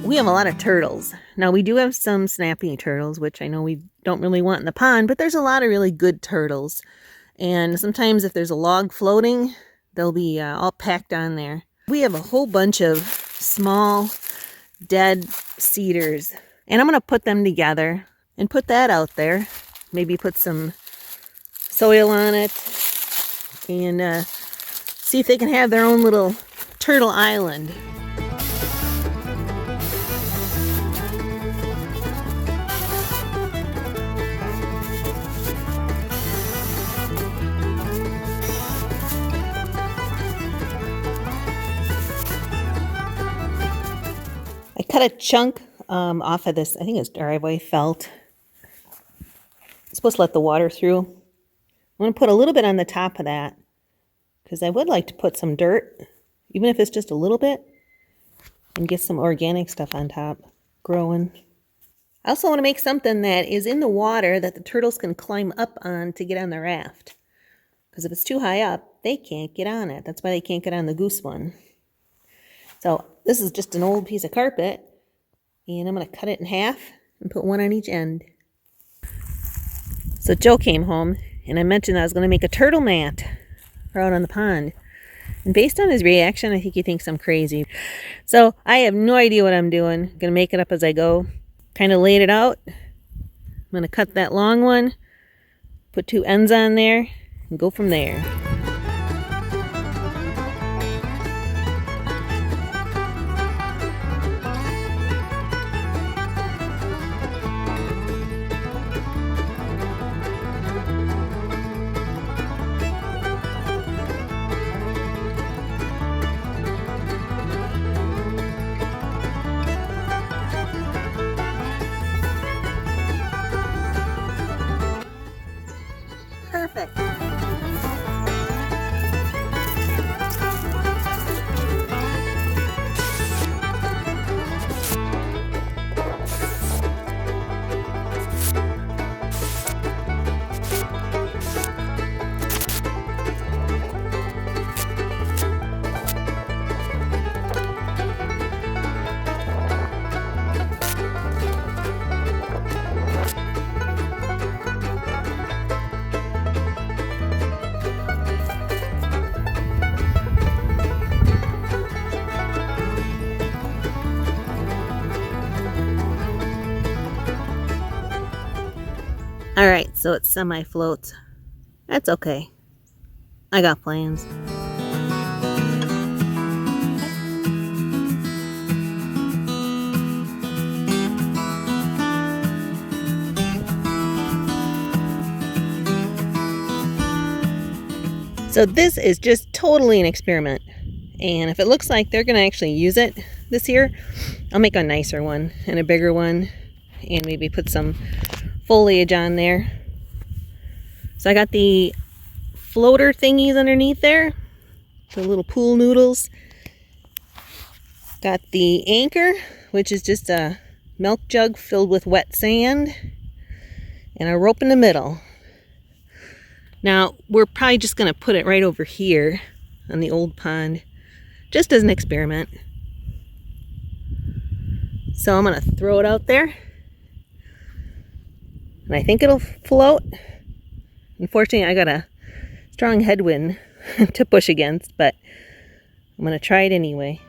We have a lot of turtles. Now we do have some snappy turtles, which I know we don't really want in the pond, but there's a lot of really good turtles. And sometimes if there's a log floating, they'll be all packed on there. We have a whole bunch of small dead cedars, and I'm going to put them together and put that out there. Maybe put some soil on it and see if they can have their own little turtle island. I cut a chunk off of this, I think it's driveway felt. It's supposed to let the water through. I'm going to put a little bit on the top of that because I would like to put some dirt, even if it's just a little bit, and get some organic stuff on top growing. I also want to make something that is in the water that the turtles can climb up on to get on the raft. Because if it's too high up, they can't get on it. That's why they can't get on the goose one. So this is just an old piece of carpet, and I'm going to cut it in half and put one on each end. So Joe came home, and I mentioned I was going to make a turtle mat for out on the pond. And based on his reaction, I think he thinks I'm crazy. So I have no idea what I'm doing. I'm going to make it up as I go. Kind of laid it out. I'm going to cut that long one, put two ends on there, and go from there. Perfect. Alright, so it semi-floats. That's okay. I got plans. So this is just totally an experiment. And if it looks like they're going to actually use it this year, I'll make a nicer one and a bigger one and maybe put some foliage on there. So I got the floater thingies underneath there, the little pool noodles. Got the anchor, which is just a milk jug filled with wet sand, and a rope in the middle. Now we're probably just going to put it right over here on the old pond, just as an experiment. So I'm going to throw it out there. And I think it'll float. Unfortunately, I got a strong headwind to push against, but I'm going to try it anyway.